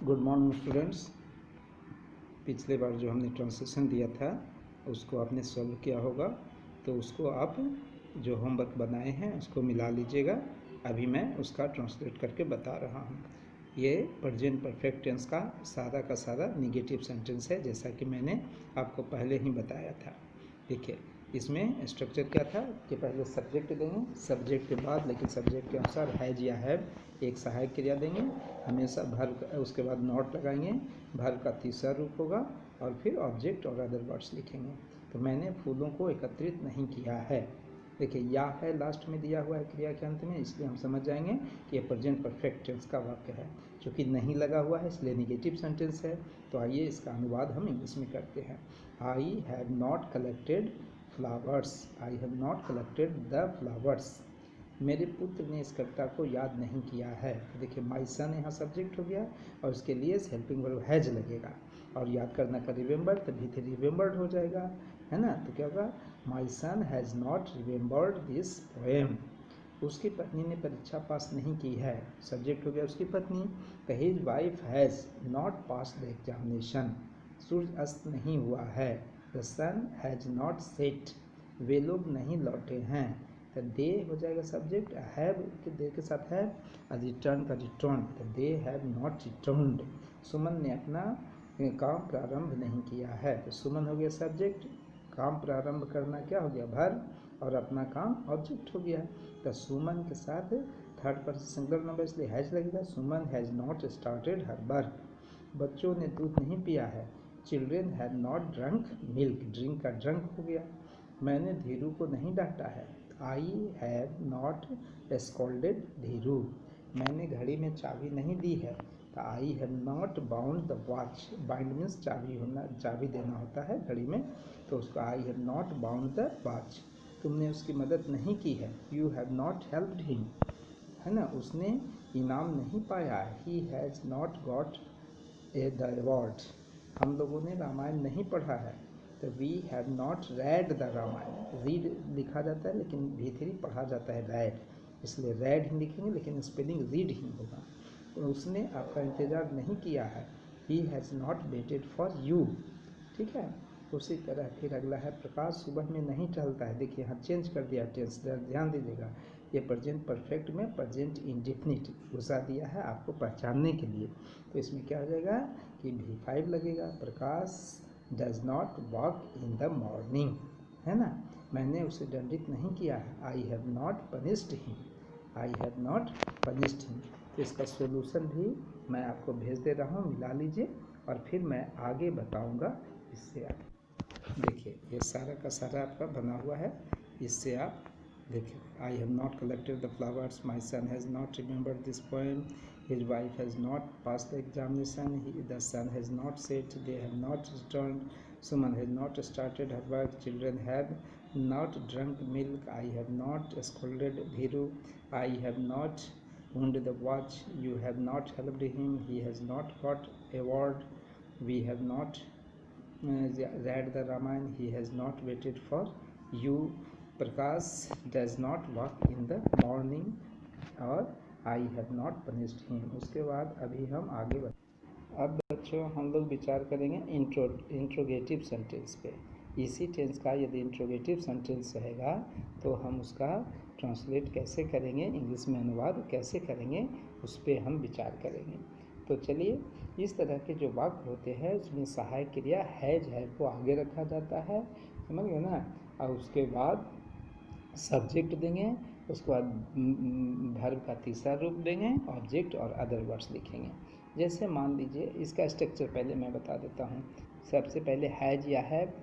Good morning students. पिछले बार जो हमने ट्रांसलेशन दिया था उसको आपने सॉल्व किया होगा, तो उसको आप जो होमवर्क बनाए हैं उसको मिला लीजिएगा। अभी मैं उसका ट्रांसलेट करके बता रहा हूँ। ये प्रेजेंट परफेक्ट टेंस का सारा निगेटिव सेंटेंस है, जैसा कि मैंने आपको पहले ही बताया था। देखिए, इसमें स्ट्रक्चर क्या था कि पहले सब्जेक्ट देंगे, सब्जेक्ट के बाद लेकिन सब्जेक्ट के अनुसार हैज या हैव एक सहायक क्रिया देंगे, हमेशा वर्ब, उसके बाद नॉट लगाएंगे, वर्ब का तीसरा रूप होगा और फिर ऑब्जेक्ट और अदर वर्ड्स लिखेंगे। तो मैंने फूलों को एकत्रित नहीं किया है। देखिए, या है लास्ट में दिया हुआ है क्रिया के अंत में, इसलिए हम समझ जाएंगे कि ये प्रेजेंट परफेक्ट टेंस का वाक्य है। क्योंकि नहीं लगा हुआ है इसलिए निगेटिव सेंटेंस है। तो आइए इसका अनुवाद हम इंग्लिश में करते हैं। आई have not collected flowers. I have not collected the flowers. मेरे पुत्र ने इस कविता को याद नहीं किया है। देखिए, माई सन यहाँ सब्जेक्ट हो गया और उसके लिए हेल्पिंग वर्ब हैज लगेगा, और याद करना का रिमेंबर, तभी तो रिमेंबर्ड हो जाएगा, है ना। तो क्या होगा, my son has not remembered this poem. उसकी पत्नी ने परीक्षा पास नहीं की है, सब्जेक्ट हो गया उसकी पत्नी। His wife has not pass the examination. सूर्य अस्त नहीं हुआ है। The sun has not set. वे लोग नहीं लौटे हैं। तो दे हो जाएगा सब्जेक्ट, हैव के दे के साथ है, और रिटर्न का रिटर्न, तो दे हैव नॉट रिटर्न्ड। सुमन ने अपना काम प्रारंभ नहीं किया है। तो सुमन हो गया सब्जेक्ट, काम प्रारंभ करना क्या हो गया वर्ब, और अपना काम ऑब्जेक्ट हो गया। तो सुमन के साथ थर्ड पर्सन सिंगुलर नंबर इसलिए हैज लगेगा। Suman has not started her work. बच्चों ने दूध नहीं पिया है। Children have not drunk milk. Drink का ड्रंक हो गया। मैंने धीरू को नहीं डांटा है। I have not scolded Dhiru. मैंने घड़ी में चाबी नहीं दी है। तो I have not bound the watch. Bind means चाबी होना, चाबी देना होता है घड़ी में, तो उसको I have not bound the watch. तुमने उसकी मदद नहीं की है। You have not helped him, है ना। उसने इनाम नहीं पाया है। He has not got the award. हम लोगों ने रामायण नहीं पढ़ा है। तो we have not read the Ramayan. Read लिखा जाता है लेकिन भीतरी पढ़ा जाता है रेड, इसलिए रेड ही लिखेंगे लेकिन स्पेलिंग रीड ही होगा। तो उसने आपका इंतज़ार नहीं किया है। He has not waited for you, ठीक है। उसी तरह फिर अगला है, प्रकाश सुबह में नहीं टहलता है। देखिए, यहाँ चेंज कर दिया टेंस, ध्यान दीजिएगा। ये प्रेजेंट परफेक्ट में प्रेजेंट इंडेफिनिट घुसा दिया है आपको पहचानने के लिए। तो इसमें क्या हो जाएगा कि V5 लगेगा। Prakash does not walk in the morning, है ना। मैंने उसे दंडित नहीं किया है। I have not punished him. I have not punished him. तो इसका सोल्यूशन भी मैं आपको भेज दे रहा हूँ, मिला लीजिए और फिर मैं आगे बताऊँगा। इससे आप देखिए, ये सारा का सारा आपका बना हुआ है, इससे आप देखिए। I have not collected the flowers. My son has not remembered this poem. His wife has not pass the examination. The sun has not set. They have not return. Suman has not started her work. Children have not drunk milk. I have not scolded Dheeru. I have not wound the watch. You have not helped him. He has not got award. We have not read the Ramayana. He has not waited for you. Prakash does not walk in the morning. और I have not punished him. उसके बाद अभी हम आगे अब बच्चों हम लोग विचार करेंगे इंट्रोगेटिव सेंटेंस पे। इसी टेंस का यदि इंट्रोगेटिव सेंटेंस रहेगा तो हम उसका ट्रांसलेट कैसे करेंगे, इंग्लिश में अनुवाद कैसे करेंगे, उस पर हम विचार करेंगे। तो चलिए, इस तरह के जो वाक्य होते हैं उसमें सहायक क्रिया हैज को आगे रखा जाता है, समझ गए ना। और उसके बाद सब्जेक्ट देंगे, उसके बाद वर्ब का तीसरा रूप देंगे, ऑब्जेक्ट और अदर वर्ड्स लिखेंगे। जैसे मान लीजिए, इसका स्ट्रक्चर पहले मैं बता देता हूँ। सबसे पहले हैज या हैव,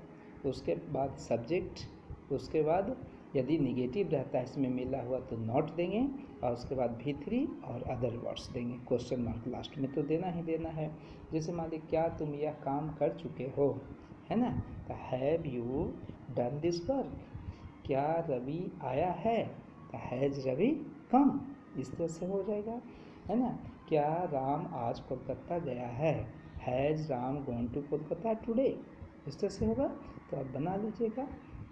उसके बाद सब्जेक्ट, उसके बाद यदि निगेटिव रहता है इसमें मिला हुआ तो नॉट देंगे, और उसके बाद V3 और अदर वर्ड्स देंगे। क्वेश्चन मार्क लास्ट में तो देना ही देना है। जैसे मान लीजिए, क्या तुम यह काम कर चुके हो, है ना। तो have you done this work. क्या रवि आया है, तो हैज़ रवि कम, इस तरह से हो जाएगा, है ना। क्या राम आज कोलकाता गया है, has Ram gone to Kolkata today, इस तरह से होगा। तो आप बना लीजिएगा।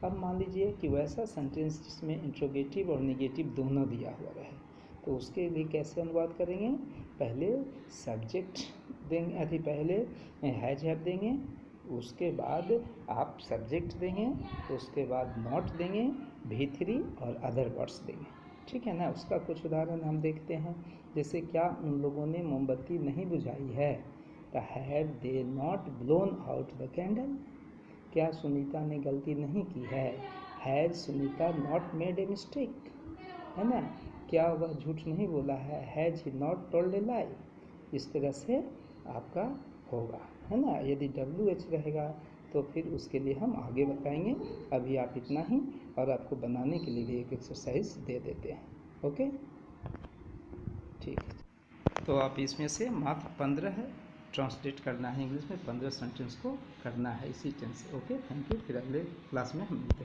अब मान लीजिए कि वैसा सेंटेंस जिसमें इंट्रोगेटिव और निगेटिव दोनों दिया हुआ रहे, तो उसके लिए कैसे अनुवाद करेंगे। पहले सब्जेक्ट देंगे, अभी पहले हैज हैव देंगे, उसके बाद आप सब्जेक्ट देंगे, उसके बाद नॉट देंगे, V3 और अदर वर्ड्स देंगे, ठीक है ना। उसका कुछ उदाहरण हम देखते हैं, जैसे क्या उन लोगों ने मोमबत्ती नहीं बुझाई है, तो have they not blown out the candle. क्या सुनीता ने गलती नहीं की है, has Sunita not made a mistake, है ना। क्या वह झूठ नहीं बोला है, हैज ही नॉट टोल्ड ए लाई। इस तरह से आपका होगा, है ना। यदि WH रहेगा तो फिर उसके लिए हम आगे बताएंगे, अभी आप इतना ही, और आपको बनाने के लिए भी एक एक्सरसाइज दे देते हैं। ओके, ठीक है। तो आप इसमें से मात्र 15 है ट्रांसलेट करना है इंग्लिश में, 15 सेंटेंस को करना है इसी टेंस से। Okay, thank you. फिर अगले क्लास में हम मिलते हैं।